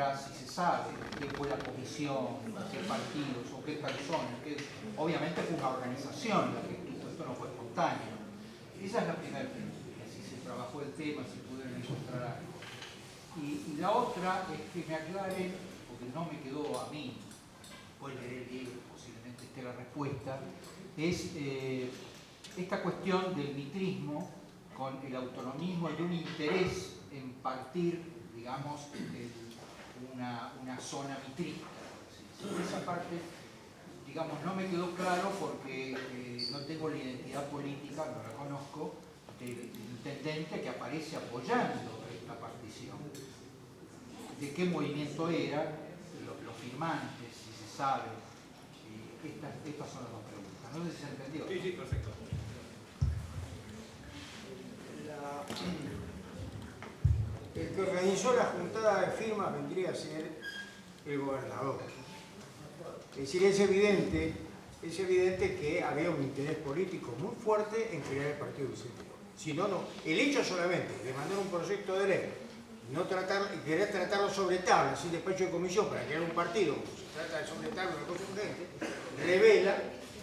ahora sí se sabe qué fue la comisión, qué partidos o qué personas, que obviamente fue una organización la que estuvo, esto no fue espontáneo. Esa es la primera pregunta, si se trabajó el tema, si pudieron encontrar algo. Y la otra es que me aclaren, porque no me quedó a mí, pueden leer el libro, posiblemente esté la respuesta, es esta cuestión del mitrismo con el autonomismo y de un interés en partir, digamos, de una zona mitrista. Esa parte, digamos, no me quedó claro porque no tengo la identidad política, no la conozco, del intendente que aparece apoyando esta partición. ¿De qué movimiento era? Los firmantes, si se sabe. Estas son las dos preguntas. No sé si se entendió. Sí, perfecto. El que organizó la juntada de firmas vendría a ser el gobernador. Es decir, es evidente que había un interés político muy fuerte en crear el partido Vicente López. Si no, el hecho solamente de mandar un proyecto de ley, querer tratarlo sobre tabla, sin despacho de comisión para crear un partido, como se trata de sobre tabla, una cosa urgente, revela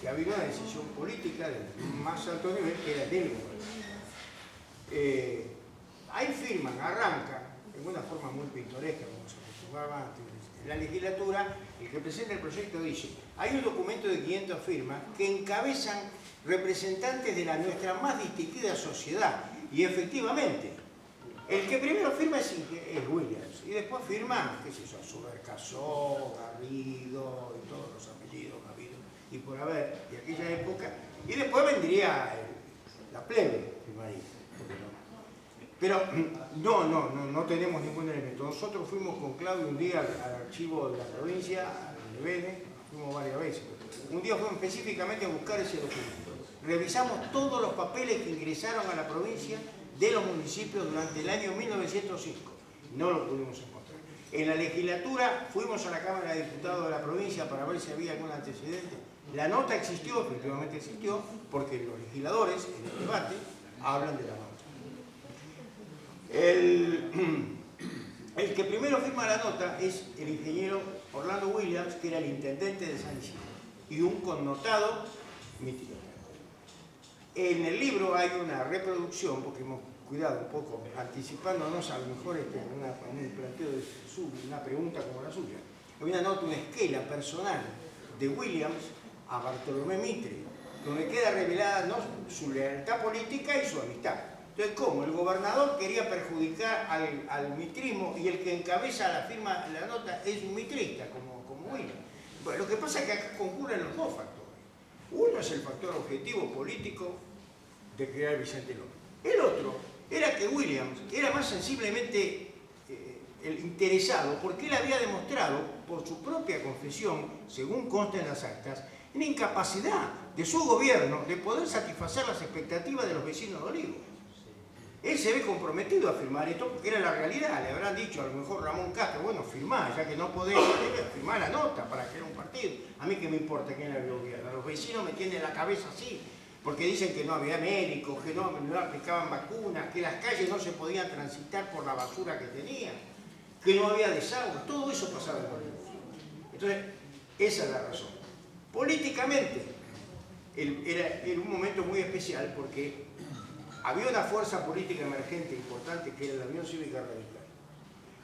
que había una decisión política del más alto nivel que era del gobierno. Ahí firman, arrancan, en una forma muy pintoresca, como se acostumbraba antes, en la legislatura, el que presenta el proyecto dice, hay un documento de 500 firmas que encabezan representantes de nuestra más distinguida sociedad, y efectivamente, el que primero firma es Williams, y después firma, qué sé yo, Subercasó, Garrido, y todos los apellidos habidos, y por haber, de aquella época, y después vendría la plebe, firmaría. Pero no tenemos ningún elemento. Nosotros fuimos con Claudio un día al archivo de la provincia, al DBN, fuimos varias veces. Un día fuimos específicamente a buscar ese documento. Revisamos todos los papeles que ingresaron a la provincia de los municipios durante el año 1905. No lo pudimos encontrar. En la legislatura fuimos a la Cámara de Diputados de la provincia para ver si había algún antecedente. La nota existió, efectivamente existió, porque los legisladores en el debate hablan de la nota. El que primero firma la nota es el ingeniero Orlando Williams, que era el intendente de San Isidro, y un connotado mitrista. En el libro hay una reproducción, porque hemos cuidado un poco, anticipándonos a lo mejor un planteo de una pregunta como la suya. Hay una nota, una esquela personal de Williams a Bartolomé Mitre, donde queda revelada su lealtad política y su amistad. Entonces, ¿cómo? El gobernador quería perjudicar al mitrismo y el que encabeza la nota es un mitrista, como Williams. Bueno, lo que pasa es que acá concurren los dos factores. Uno es el factor objetivo político de crear Vicente López. El otro era que Williams era más sensiblemente el interesado porque él había demostrado por su propia confesión, según consta en las actas, una incapacidad de su gobierno de poder satisfacer las expectativas de los vecinos de Olivos. Él se ve comprometido a firmar esto porque era la realidad. Le habrán dicho a lo mejor Ramón Castro, bueno, firmá, ya que no podés, firmá la nota para crear un partido. A mí qué me importa quién la gobierna. Los vecinos me tienen la cabeza así, porque dicen que no había médicos, que no aplicaban vacunas, que las calles no se podían transitar por la basura que tenían, que no había desagüe. Todo eso pasaba en Olivos. Entonces, esa es la razón. Políticamente, era un momento muy especial porque había una fuerza política emergente importante que era la Unión Cívica Radical.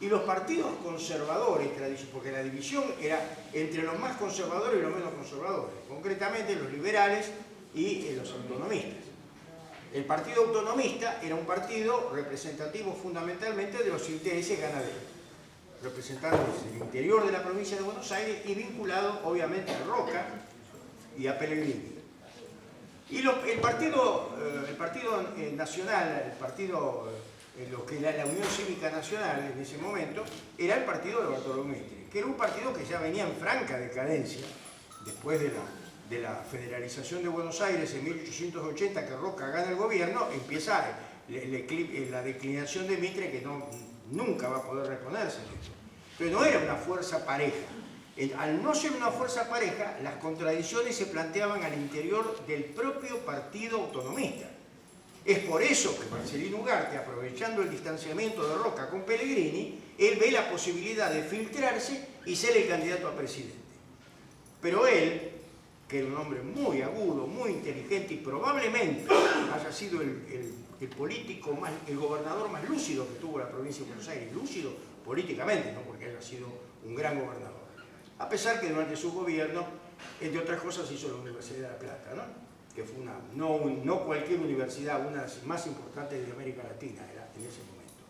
Y los partidos conservadores, porque la división era entre los más conservadores y los menos conservadores, concretamente los liberales y los autonomistas. El partido autonomista era un partido representativo fundamentalmente de los intereses ganaderos, representantes del interior de la provincia de Buenos Aires y vinculado obviamente a Roca y a Pellegrini. Y el partido nacional, lo que era la Unión Cívica Nacional en ese momento, era el partido de Bartolomé Mitre, que era un partido que ya venía en franca decadencia, después de la federalización de Buenos Aires en 1880, que Roca gana el gobierno, empieza la declinación de Mitre, que nunca va a poder reponerse. Pero no era una fuerza pareja. Al no ser una fuerza pareja, las contradicciones se planteaban al interior del propio partido autonomista. Es por eso que Marcelino Ugarte, aprovechando el distanciamiento de Roca con Pellegrini, él ve la posibilidad de filtrarse y ser el candidato a presidente. Pero él, que era un hombre muy agudo, muy inteligente y probablemente haya sido el político el gobernador más lúcido que tuvo la provincia de Buenos Aires, lúcido políticamente, no porque haya sido un gran gobernador. A pesar que durante su gobierno, entre otras cosas, hizo la Universidad de La Plata, ¿no? Que fue no cualquier universidad, una de las más importantes de América Latina era en ese momento.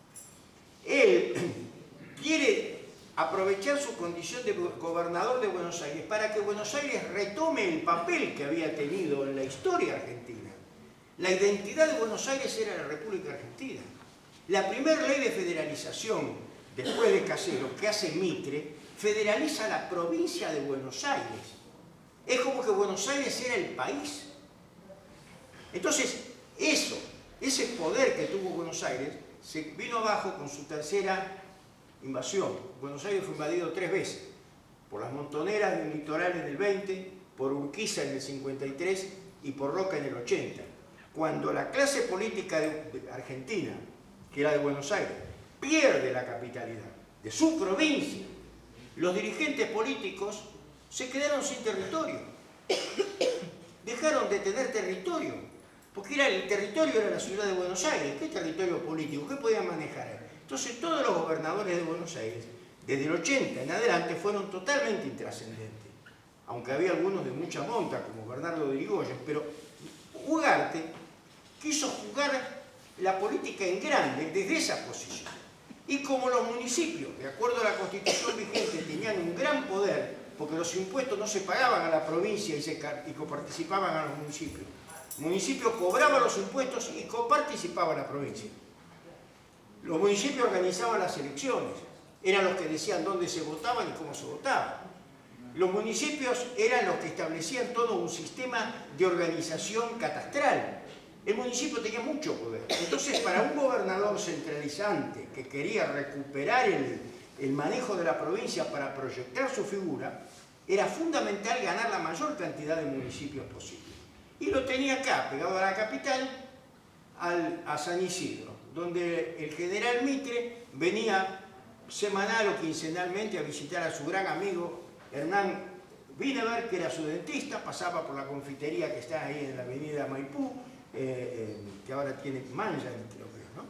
Él quiere aprovechar su condición de gobernador de Buenos Aires para que Buenos Aires retome el papel que había tenido en la historia argentina. La identidad de Buenos Aires era la República Argentina. La primera ley de federalización, después de Caseros, que hace Mitre, federaliza la provincia de Buenos Aires. Es como que Buenos Aires era el país. Entonces, ese poder que tuvo Buenos Aires, se vino abajo con su tercera invasión. Buenos Aires fue invadido 3 veces, por las montoneras del litoral en el 20, por Urquiza en el 53 y por Roca en el 80. Cuando la clase política de Argentina, que era de Buenos Aires, pierde la capitalidad de su provincia, los dirigentes políticos se quedaron sin territorio. Dejaron de tener territorio, porque el territorio era la ciudad de Buenos Aires. ¿Qué territorio político? ¿Qué podían manejar? Entonces todos los gobernadores de Buenos Aires, desde el 80 en adelante, fueron totalmente intrascendentes. Aunque había algunos de mucha monta, como Bernardo de Irigoyen, pero Ugarte quiso jugar la política en grande desde esa posición. Y como los municipios, de acuerdo a la Constitución vigente, tenían un gran poder, porque los impuestos no se pagaban a la provincia y coparticipaban a los municipios. El municipio cobraba los impuestos y coparticipaba a la provincia. Los municipios organizaban las elecciones, eran los que decían dónde se votaban y cómo se votaba. Los municipios eran los que establecían todo un sistema de organización catastral. El municipio tenía mucho poder. Entonces, para un gobernador centralizante que quería recuperar el manejo de la provincia para proyectar su figura, era fundamental ganar la mayor cantidad de municipios posible. Y lo tenía acá, pegado a la capital, a San Isidro, donde el general Mitre venía semanal o quincenalmente a visitar a su gran amigo Hernán Vinever, que era su dentista, pasaba por la confitería que está ahí en la avenida Maipú, que ahora tiene Manja, creo que, ¿no?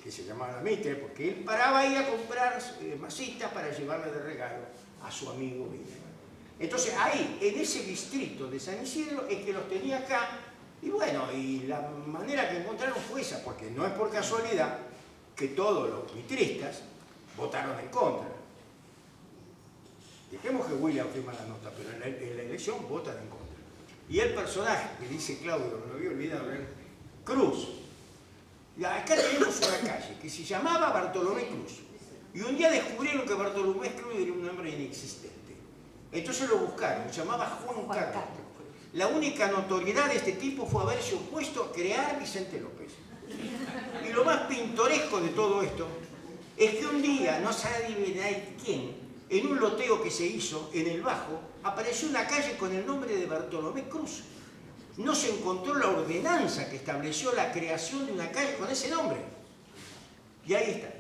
Que se llamaba la Mitre, porque él paraba ahí a comprar masitas para llevarle de regalo a su amigo Vinever. Entonces ahí, en ese distrito de San Isidro, es que los tenía acá. Y bueno, y la manera que encontraron fue esa, porque no es por casualidad que todos los mitristas votaron en contra. Dejemos que William firma la nota, pero en la elección votan en contra. Y el personaje que dice Claudio, me lo había olvidado, Cruz. Acá tenemos una calle que se llamaba Bartolomé Cruz. Y un día descubrieron que Bartolomé Cruz era un nombre inexistente. Entonces lo buscaron, se llamaba Juan Carlos. La única notoriedad de este tipo fue haberse opuesto a crear Vicente López. Y lo más pintoresco de todo esto es que un día, no sabe adivinar quién, en un loteo que se hizo en el Bajo, apareció una calle con el nombre de Bartolomé Cruz. No se encontró la ordenanza que estableció la creación de una calle con ese nombre. Y ahí está.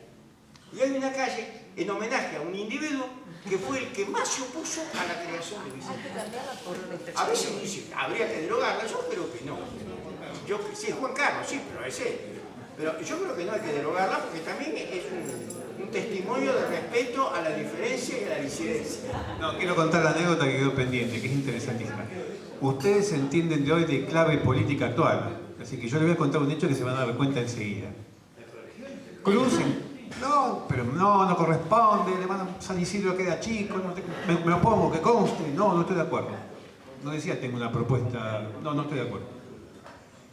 Y hay una calle en homenaje a un individuo que fue el que más se opuso a la creación de Vicente. A veces dice, habría que derogarla, yo creo que no. Sí, Juan Carlos, sí, pero ese. Pero yo creo que no hay que derogarla porque también es un testimonio de respeto a la diferencia y a la disidencia. No, quiero contar la anécdota que quedó pendiente, que es interesantísima. Ustedes entienden de hoy de clave política actual, así que yo les voy a contar un hecho que se van a dar cuenta enseguida. Cruz, no, pero no corresponde, le van a San Isidro queda chico, me opongo, que conste, no estoy de acuerdo. No decía tengo una propuesta, no estoy de acuerdo.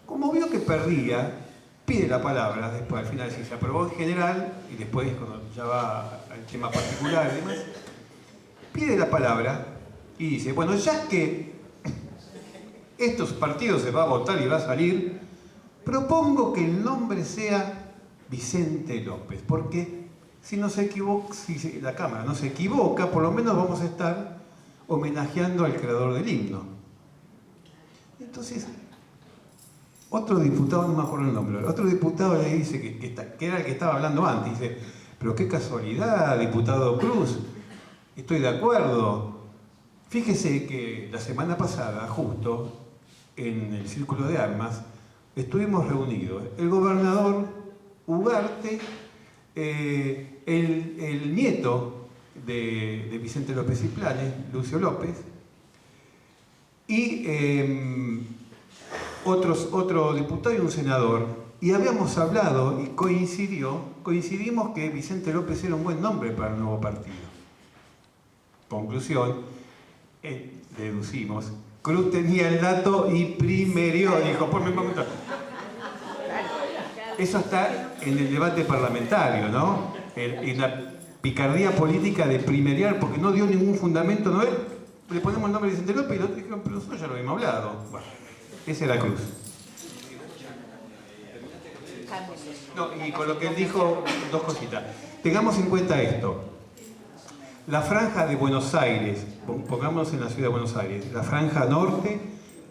Como vio que perdía, pide la palabra, después al final se aprobó en general, y después cuando ya va al tema particular y demás, pide la palabra y dice, bueno, ya que estos partidos se va a votar y va a salir, propongo que el nombre sea Vicente López, porque si la Cámara no se equivoca, por lo menos vamos a estar homenajeando al creador del himno. Entonces, otro diputado, no me acuerdo el nombre, otro diputado le dice que era el que estaba hablando antes, dice, pero qué casualidad, diputado Cruz, estoy de acuerdo. Fíjese que la semana pasada, justo, en el Círculo de Armas, estuvimos reunidos el gobernador Ugarte, el nieto de Vicente López y Planes, Lucio López, y otro diputado y un senador, y habíamos hablado y coincidimos que Vicente López era un buen nombre para el nuevo partido. Conclusión, deducimos, Cruz tenía el dato y primerió, dijo, ponme un momento. Eso está en el debate parlamentario, ¿no? En la picardía política de primeriar, porque no dio ningún fundamento, ¿no? Le ponemos el nombre de Vicente López y lo dijeron, pero nosotros ya lo habíamos hablado. Bueno, esa era Cruz. No, y con lo que él dijo, dos cositas. Tengamos en cuenta esto. La franja de Buenos Aires, pongámonos en la ciudad de Buenos Aires, la franja norte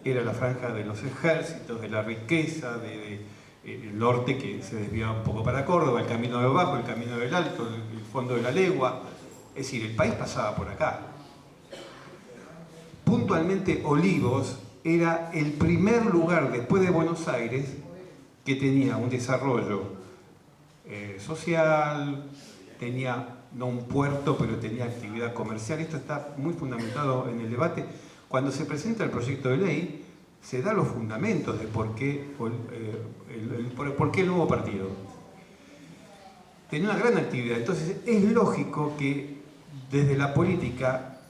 era la franja de los ejércitos, de la riqueza, el norte que se desviaba un poco para Córdoba, el camino de abajo, el camino del alto, el fondo de la legua. Es decir, el país pasaba por acá. Puntualmente Olivos era el primer lugar después de Buenos Aires que tenía un desarrollo social, tenía no un puerto, pero tenía actividad comercial. Esto está muy fundamentado en el debate. Cuando se presenta el proyecto de ley, se da los fundamentos de por qué el nuevo partido. Tenía una gran actividad, entonces es lógico que desde la política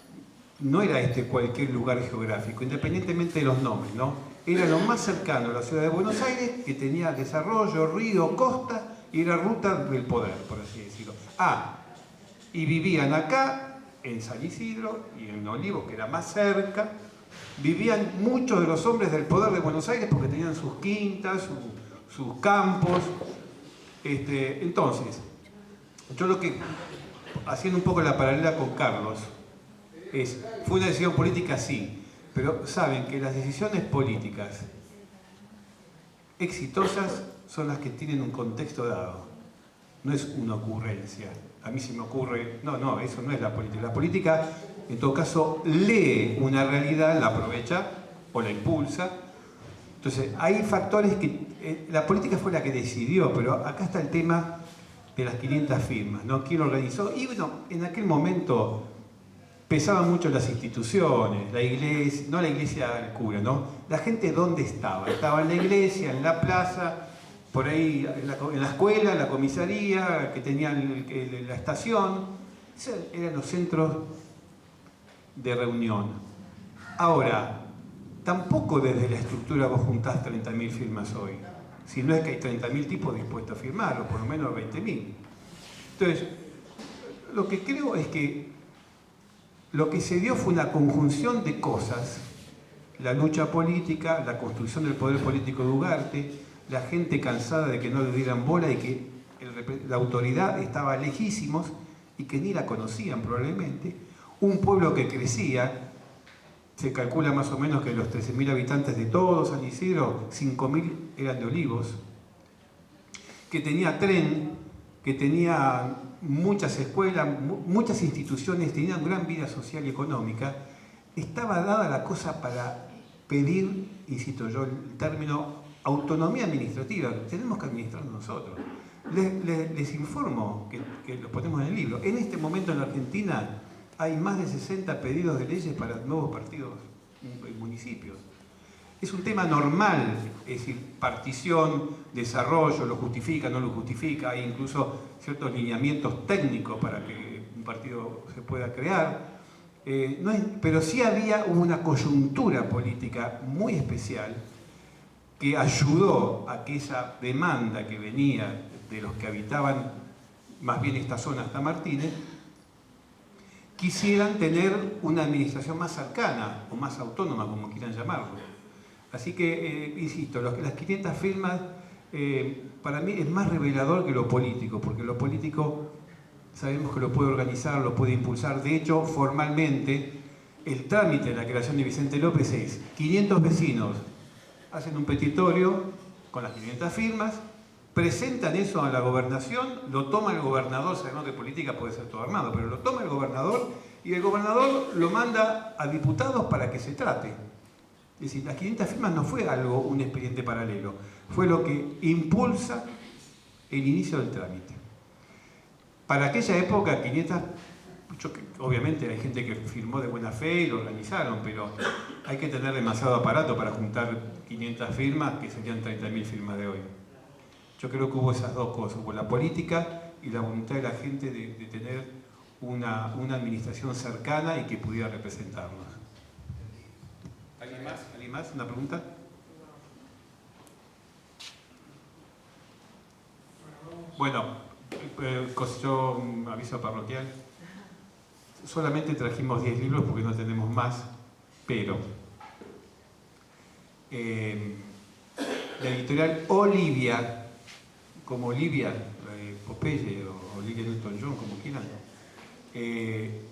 no era cualquier lugar geográfico, independientemente de los nombres, ¿no? Era lo más cercano a la ciudad de Buenos Aires, que tenía desarrollo, río, costa, y era ruta del poder, por así decirlo. Y vivían acá, en San Isidro y en Olivos, que era más cerca. Vivían muchos de los hombres del poder de Buenos Aires porque tenían sus quintas, sus campos. Entonces, yo lo que, haciendo un poco la paralela con Carlos, fue una decisión política, sí, pero saben que las decisiones políticas exitosas son las que tienen un contexto dado, no es una ocurrencia. A mí se me ocurre, no, eso no es la política. La política, en todo caso, lee una realidad, la aprovecha o la impulsa. Entonces, hay factores que... la política fue la que decidió, pero acá está el tema de las 500 firmas, ¿no? ¿Quién lo organizó? Y bueno, en aquel momento pesaban mucho las instituciones, la iglesia, no la iglesia del cura, ¿no? La gente, ¿dónde estaba? Estaba en la iglesia, en la plaza, por ahí en la escuela, en la comisaría, que tenían la estación. Esos eran los centros de reunión. Ahora, tampoco desde la estructura vos juntás 30.000 firmas hoy. Si no es que hay 30.000 tipos dispuestos a firmar, o por lo menos 20.000. Entonces, lo que creo es que lo que se dio fue una conjunción de cosas. La lucha política, la construcción del poder político de Ugarte, la gente cansada de que no le dieran bola y que la autoridad estaba lejísimos y que ni la conocían probablemente. Un pueblo que crecía, se calcula más o menos que los 13.000 habitantes de todo San Isidro, 5.000 eran de Olivos, que tenía tren, que tenía muchas escuelas, muchas instituciones, tenía una gran vida social y económica. Estaba dada la cosa para pedir, insisto yo, el término autonomía administrativa. Tenemos que administrarnos nosotros. Les informo, que lo ponemos en el libro. En este momento en la Argentina hay más de 60 pedidos de leyes para nuevos partidos en municipios. Es un tema normal, es decir, partición, desarrollo, lo justifica, no lo justifica, hay incluso ciertos lineamientos técnicos para que un partido se pueda crear. Pero sí había una coyuntura política muy especial que ayudó a que esa demanda que venía de los que habitaban más bien esta zona hasta Martínez, quisieran tener una administración más cercana o más autónoma, como quieran llamarlo. Así que, insisto, las 500 firmas para mí es más revelador que lo político, porque lo político sabemos que lo puede organizar, lo puede impulsar. De hecho, formalmente, el trámite de la creación de Vicente López es 500 vecinos hacen un petitorio, con las 500 firmas, presentan eso a la gobernación, lo toma el gobernador, sabemos que política puede ser todo armado, pero lo toma el gobernador y el gobernador lo manda a diputados para que se trate. Es decir, las 500 firmas no fue algo, un expediente paralelo, fue lo que impulsa el inicio del trámite. Para aquella época, 500, obviamente hay gente que firmó de buena fe y lo organizaron, pero hay que tener demasiado aparato para juntar 500 firmas, que serían 30.000 firmas de hoy. Yo creo que hubo esas dos cosas, hubo la política y la voluntad de la gente de tener una administración cercana y que pudiera representarnos. ¿Alguien más? ¿Alguien más? ¿Una pregunta? Bueno, yo aviso parroquial. Solamente trajimos 10 libros porque no tenemos más, pero la editorial Olivia, como Olivia Popeye o Olivia Newton-John, como quieran,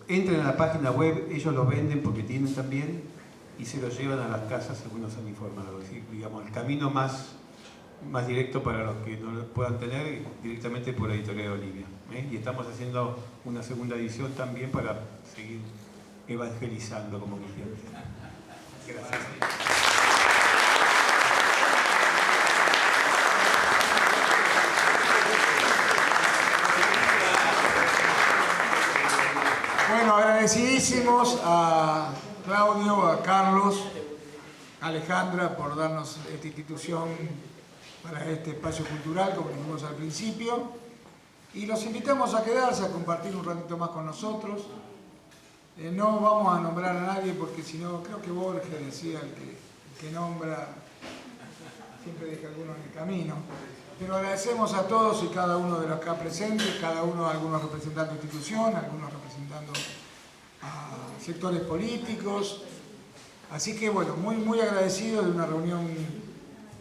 entren a la página web, ellos lo venden porque tienen también y se lo llevan a las casas según nos han informado. Es decir, digamos, el camino más directo para los que no lo puedan tener, directamente por la editorial Olivia. Y estamos haciendo una segunda edición también para seguir evangelizando como vigente. Gracias. Bueno, agradecidísimos a Claudio, a Carlos, a Alejandra por darnos esta institución para este espacio cultural, como dijimos al principio. Y los invitamos a quedarse, a compartir un ratito más con nosotros. No vamos a nombrar a nadie porque si no, creo que Borges decía, el que nombra siempre deja alguno en el camino. Pero agradecemos a todos y cada uno de los acá presentes, cada uno, algunos representando institución, algunos representando a sectores políticos. Así que bueno, muy agradecidos de una reunión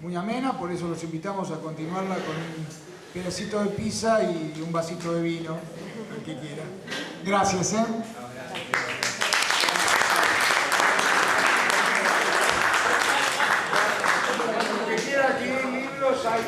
muy amena, por eso los invitamos a continuarla con un pedacito de pizza y un vasito de vino, el que quiera. Gracias, ¿eh?